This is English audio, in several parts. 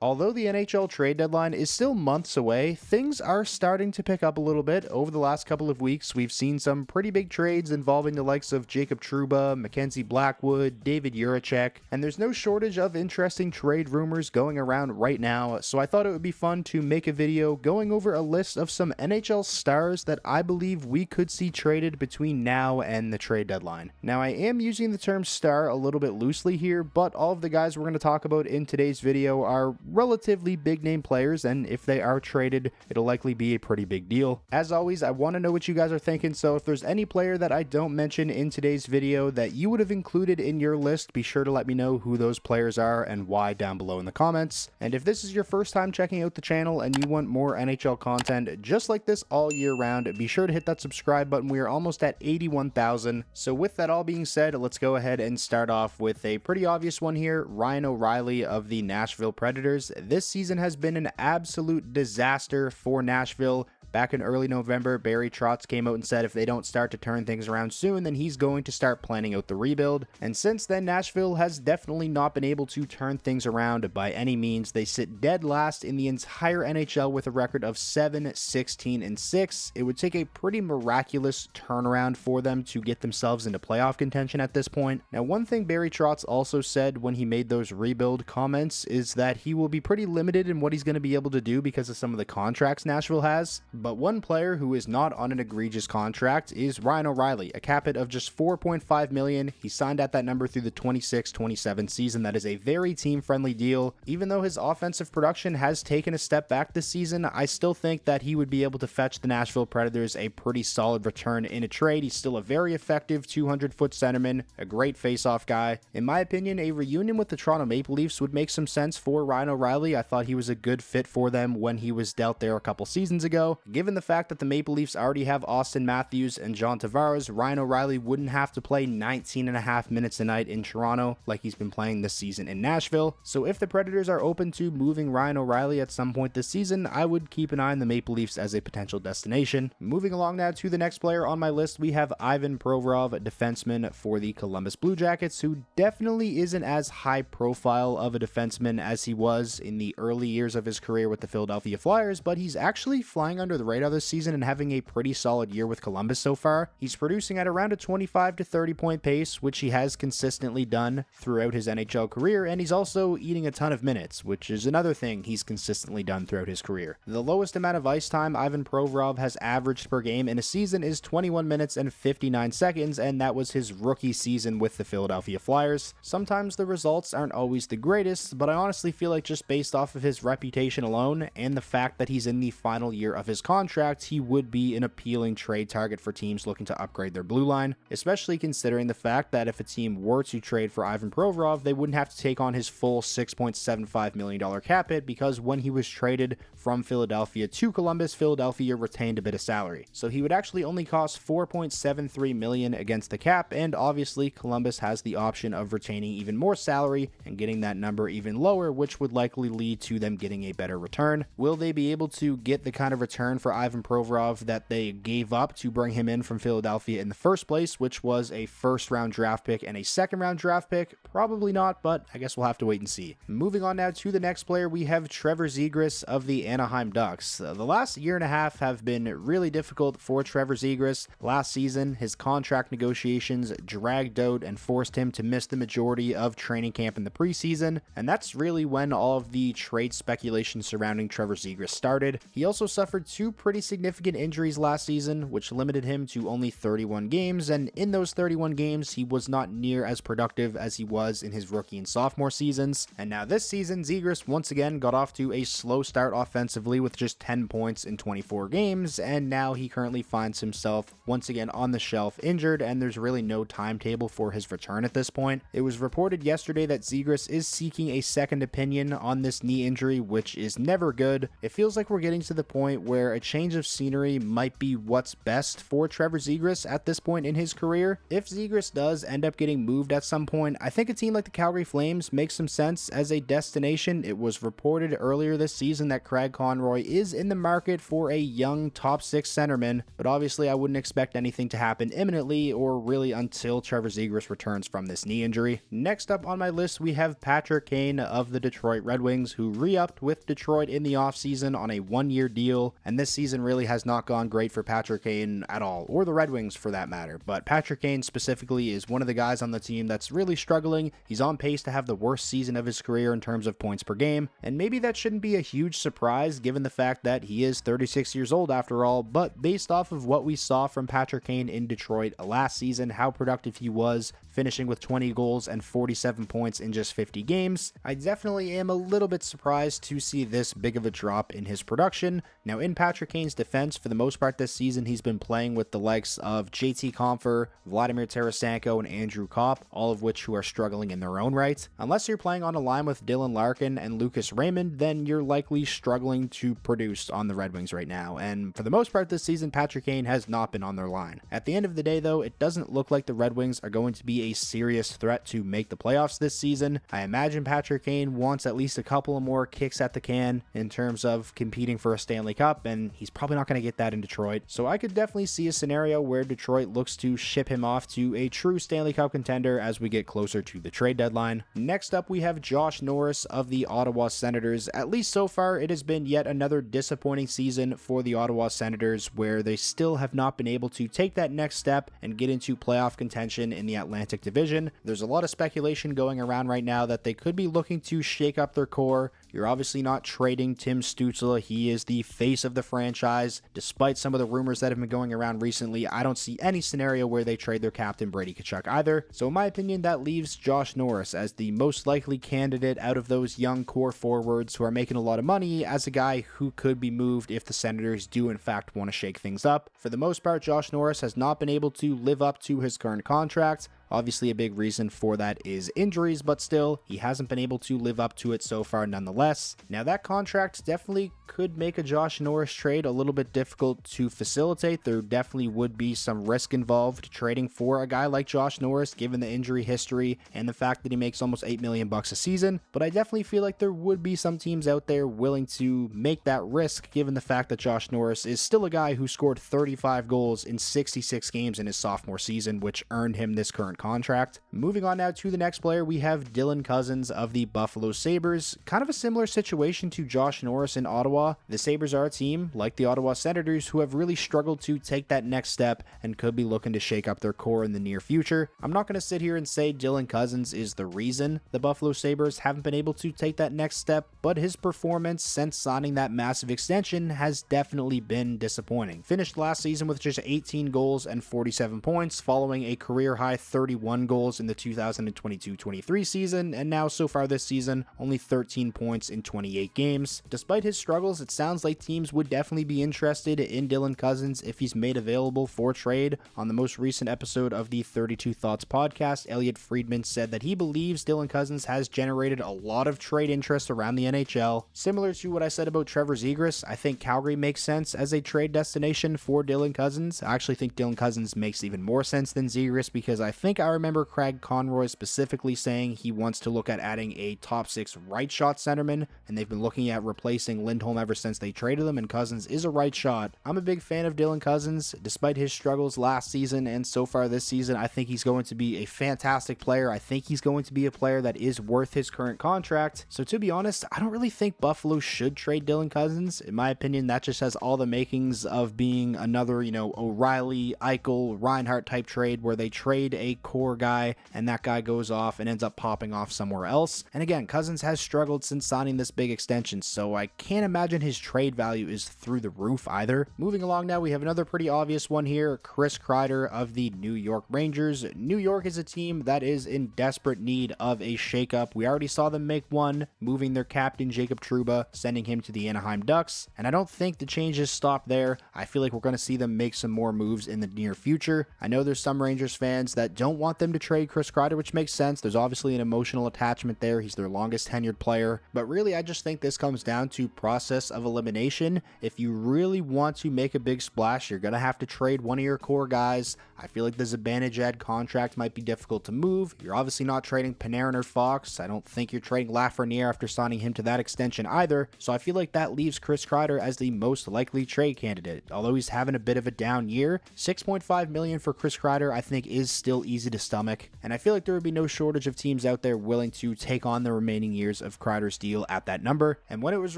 Although the NHL trade deadline is still months away, things are starting to pick up a little bit. Over the last couple of weeks, we've seen some pretty big trades involving the likes of Jacob Trouba, Mackenzie Blackwood, David Jiricek, and there's no shortage of interesting trade rumors going around right now, so I thought it would be fun to make a video going over a list of some NHL stars that I believe we could see traded between now and the trade deadline. Now, I am using the term star a little bit loosely here, but all of the guys we're going to talk about in today's video are relatively big name players, and if they are traded, it'll likely be a pretty big deal. As always, I want to know what you guys are thinking, so if there's any player that I don't mention in today's video that you would have included in your list, be sure to let me know who those players are and why down below in the comments. And if this is your first time checking out the channel and you want more NHL content just like this all year round, be sure to hit that subscribe button. We are almost at 81,000. So with that all being said, let's go ahead and start off with a pretty obvious one here, Ryan O'Reilly of the Nashville Predators. This season has been an absolute disaster for Nashville. Back in early November, Barry Trotz came out and said if they don't start to turn things around soon, then he's going to start planning out the rebuild. And since then, Nashville has definitely not been able to turn things around by any means. They sit dead last in the entire NHL with a record of 7-16-6. It would take a pretty miraculous turnaround for them to get themselves into playoff contention at this point. Now, one thing Barry Trotz also said when he made those rebuild comments is that he will be pretty limited in what he's going to be able to do because of some of the contracts Nashville has. But one player who is not on an egregious contract is Ryan O'Reilly, a cap hit of just $4.5 million. He signed at that number through the 26-27 season. That is a very team-friendly deal. Even though his offensive production has taken a step back this season, I still think that he would be able to fetch the Nashville Predators a pretty solid return in a trade. He's still a very effective 200-foot centerman, a great face-off guy. In my opinion, a reunion with the Toronto Maple Leafs would make some sense for Ryan O'Reilly. I thought he was a good fit for them when he was dealt there a couple seasons ago. Given the fact that the Maple Leafs already have Austin Matthews and John Tavares, Ryan O'Reilly wouldn't have to play 19.5 minutes a night in Toronto like he's been playing this season in Nashville. So if the Predators are open to moving Ryan O'Reilly at some point this season, I would keep an eye on the Maple Leafs as a potential destination. Moving along now to the next player on my list, we have Ivan Provorov, defenseman for the Columbus Blue Jackets, who definitely isn't as high profile of a defenseman as he was in the early years of his career with the Philadelphia Flyers, but he's actually flying under the radar this season and having a pretty solid year with Columbus so far. He's producing at around a 25 to 30 point pace, which he has consistently done throughout his NHL career, and he's also eating a ton of minutes, which is another thing he's consistently done throughout his career. The lowest amount of ice time Ivan Provorov has averaged per game in a season is 21 minutes and 59 seconds, and that was his rookie season with the Philadelphia Flyers. Sometimes the results aren't always the greatest, but I honestly feel like just based off of his reputation alone and the fact that he's in the final year of his contract, he would be an appealing trade target for teams looking to upgrade their blue line, especially considering the fact that if a team were to trade for Ivan Provorov, they wouldn't have to take on his full $6.75 million cap hit, because when he was traded from Philadelphia to Columbus, Philadelphia retained a bit of salary. So he would actually only cost $4.73 million against the cap, and obviously Columbus has the option of retaining even more salary and getting that number even lower, which would likely lead to them getting a better return. Will they be able to get the kind of return for Ivan Provorov that they gave up to bring him in from Philadelphia in the first place, which was a first-round draft pick and a second-round draft pick? Probably not, but I guess we'll have to wait and see. Moving on now to the next player, we have Trevor Zegras of the Anaheim Ducks. The last year and a half have been really difficult for Trevor Zegras. Last season, his contract negotiations dragged out and forced him to miss the majority of training camp in the preseason, and that's really when all of the trade speculation surrounding Trevor Zegras started. He also suffered two pretty significant injuries last season, which limited him to only 31 games, and in those 31 games, he was not near as productive as he was in his rookie and sophomore seasons. And now this season, Zegras once again got off to a slow start offensively with just 10 points in 24 games, and now he currently finds himself once again on the shelf injured, and there's really no timetable for his return at this point. It was reported yesterday that Zegras is seeking a second opinion on this knee injury, which is never good. It feels like we're getting to the point where a change of scenery might be what's best for Trevor Zegras at this point in his career. If Zegras does end up getting moved at some point, I think a team like the Calgary Flames makes some sense as a destination. It was reported earlier this season that Craig Conroy is in the market for a young top 6 centerman, but obviously I wouldn't expect anything to happen imminently or really until Trevor Zegras returns from this knee injury. Next up on my list, we have Patrick Kane of the Detroit Red Wings, who re-upped with Detroit in the offseason on a 1-year deal, and this season really has not gone great for Patrick Kane at all, or the Red Wings for that matter. But Patrick Kane specifically is one of the guys on the team that's really struggling. He's on pace to have the worst season of his career in terms of points per game, and maybe that shouldn't be a huge surprise given the fact that he is 36 years old after all, but based off of what we saw from Patrick Kane in Detroit last season, how productive he was, finishing with 20 goals and 47 points in just 50 games, I definitely am a little bit surprised to see this big of a drop in his production. Now, in Patrick Kane's defense, for the most part this season, he's been playing with the likes of JT Compher, Vladimir Tarasenko, and Andrew Kopp, all of which who are struggling in their own right. Unless you're playing on a line with Dylan Larkin and Lucas Raymond, then you're likely struggling to produce on the Red Wings right now, and for the most part this season, Patrick Kane has not been on their line. At the end of the day though, it doesn't look like the Red Wings are going to be a serious threat to make the playoffs this season. I imagine Patrick Kane wants at least a couple of more kicks at the can in terms of competing for a Stanley Cup, and he's probably not going to get that in Detroit. So I could definitely see a scenario where Detroit looks to ship him off to a true Stanley Cup contender as we get closer to the trade deadline. Next up, we have Josh Norris of the Ottawa Senators. At least so far, it has been yet another disappointing season for the Ottawa Senators, where they still have not been able to take that next step and get into playoff contention in the Atlantic Division. There's a lot of speculation going around right now that they could be looking to shake up their core. You're obviously not trading Tim Stützle. He is the face of the franchise. Despite some of the rumors that have been going around recently, I don't see any scenario where they trade their captain Brady Tkachuk either. So in my opinion, that leaves Josh Norris as the most likely candidate out of those young core forwards who are making a lot of money as a guy who could be moved if the Senators do in fact want to shake things up. For the most part, Josh Norris has not been able to live up to his current contract. Obviously, a big reason for that is injuries, but still, he hasn't been able to live up to it so far nonetheless. Now, that contract definitely could make a Josh Norris trade a little bit difficult to facilitate. There definitely would be some risk involved trading for a guy like Josh Norris, given the injury history and the fact that he makes almost $8 million a season. But I definitely feel like there would be some teams out there willing to make that risk, given the fact that Josh Norris is still a guy who scored 35 goals in 66 games in his sophomore season, which earned him this current contract. Moving on now to the next player, we have Dylan Cozens of the Buffalo Sabres. Kind of a similar situation to Josh Norris in Ottawa. The Sabres are a team, like the Ottawa Senators, who have really struggled to take that next step and could be looking to shake up their core in the near future. I'm not going to sit here and say Dylan Cozens is the reason the Buffalo Sabres haven't been able to take that next step, but his performance since signing that massive extension has definitely been disappointing. Finished last season with just 18 goals and 47 points, following a career-high 31 goals in the 2022-23 season, and now so far this season, only 13 points in 28 games. Despite his struggles, it sounds like teams would definitely be interested in Dylan Cozens if he's made available for trade. On the most recent episode of the 32 Thoughts podcast, Elliot Friedman said that he believes Dylan Cozens has generated a lot of trade interest around the NHL. Similar to what I said about Trevor Zegras, I think Calgary makes sense as a trade destination for Dylan Cozens. I actually think Dylan Cozens makes even more sense than Zegras, because I think I remember Craig Conroy specifically saying he wants to look at adding a top 6 right shot centerman, and they've been looking at replacing Lindholm ever since they traded him, and Cozens is a right shot. I'm a big fan of Dylan Cozens. Despite his struggles last season and so far this season, I think he's going to be a fantastic player. I think he's going to be a player that is worth his current contract. So to be honest, I don't really think Buffalo should trade Dylan Cozens. In my opinion, that just has all the makings of being another, O'Reilly, Eichel, Reinhart type trade where they trade a core guy and that guy goes off and ends up popping off somewhere else. And again, Cozens has struggled since signing this big extension, so I can't imagine his trade value is through the roof either. Moving along now, we have another pretty obvious one here, Chris Kreider of the New York Rangers. New York is a team that is in desperate need of a shakeup. We already saw them make one, moving their captain Jacob Trouba, sending him to the Anaheim Ducks, and I don't think the changes stop there. I feel like we're going to see them make some more moves in the near future. I know there's some Rangers fans that don't want them to trade Chris Kreider, which makes sense. There's obviously an emotional attachment there. He's their longest tenured player, but really I just think this comes down to process process of elimination. If you really want to make a big splash, you're going to have to trade one of your core guys. I feel like the Zibanejad contract might be difficult to move. You're obviously not trading Panarin or Fox. I don't think you're trading Lafreniere after signing him to that extension either. So I feel like that leaves Chris Kreider as the most likely trade candidate. Although he's having a bit of a down year, $6.5 million for Chris Kreider I think is still easy to stomach. And I feel like there would be no shortage of teams out there willing to take on the remaining years of Kreider's deal at that number. And when it was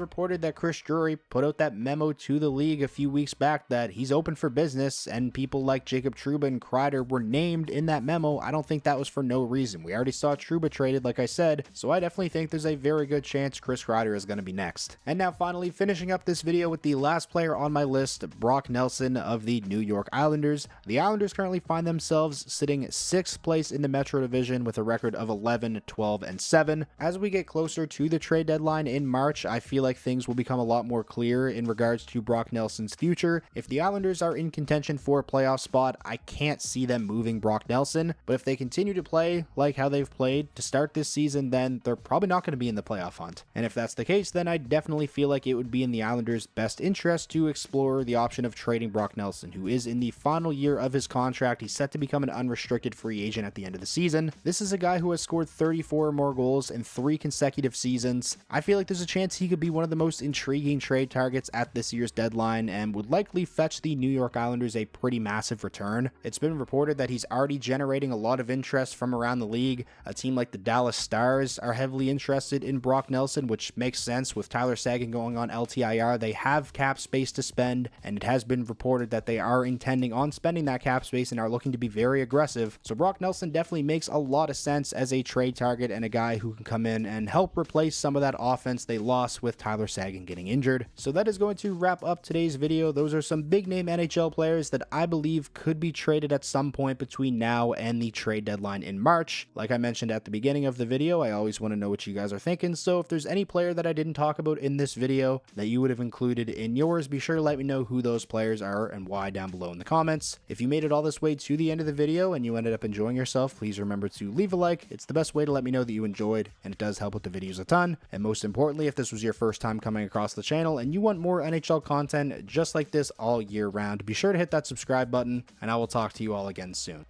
reported that Chris Drury put out that memo to the league a few weeks back that he's open for business, and people like Jacob Trouba and Kreider were named in that memo, I don't think that was for no reason. We already saw Trouba traded, like I said, so I definitely think there's a very good chance Chris Kreider is going to be next. And now finally, finishing up this video with the last player on my list, Brock Nelson of the New York Islanders. The Islanders currently find themselves sitting 6th place in the Metro Division with a record of 11, 12, and 7. As we get closer to the trade deadline in March, I feel like things will become a lot more clear in regards to Brock Nelson's future. If the Islanders are in contention for a playoff spot, I can't see them moving Brock Nelson, but if they continue to play like how they've played to start this season, then they're probably not going to be in the playoff hunt. And if that's the case, then I definitely feel like it would be in the Islanders' best interest to explore the option of trading Brock Nelson, who is in the final year of his contract. He's set to become an unrestricted free agent at the end of the season. This is a guy who has scored 34 or more goals in 3 consecutive seasons. I feel like there's a chance he could be one of the most intriguing trade targets at this year's deadline and would likely fetch the New York Islanders a pretty massive return. It's been reported that he's already generating a lot of interest from around the league. A team like the Dallas Stars are heavily interested in Brock Nelson, which makes sense with Tyler Seguin going on LTIR. They have cap space to spend, and it has been reported that they are intending on spending that cap space and are looking to be very aggressive. So Brock Nelson definitely makes a lot of sense as a trade target and a guy who can come in and help replace some of that offense they lost with Tyler Seguin getting injured. So that is going to wrap up today's video. Those are some big name NHL players that I believe could be traded at some point between now and the trade deadline in March. Like I mentioned at the beginning of the video, I always want to know what you guys are thinking. So if there's any player that I didn't talk about in this video that you would have included in yours, be sure to let me know who those players are and why down below in the comments. If you made it all this way to the end of the video and you ended up enjoying yourself, please remember to leave a like. It's the best way to let me know that you enjoyed, and it does help with the videos a ton. And most importantly, if this was your first time coming across the channel and you want more NHL content just like this all year round, be sure to hit that subscribe button, and I will talk to you all again soon.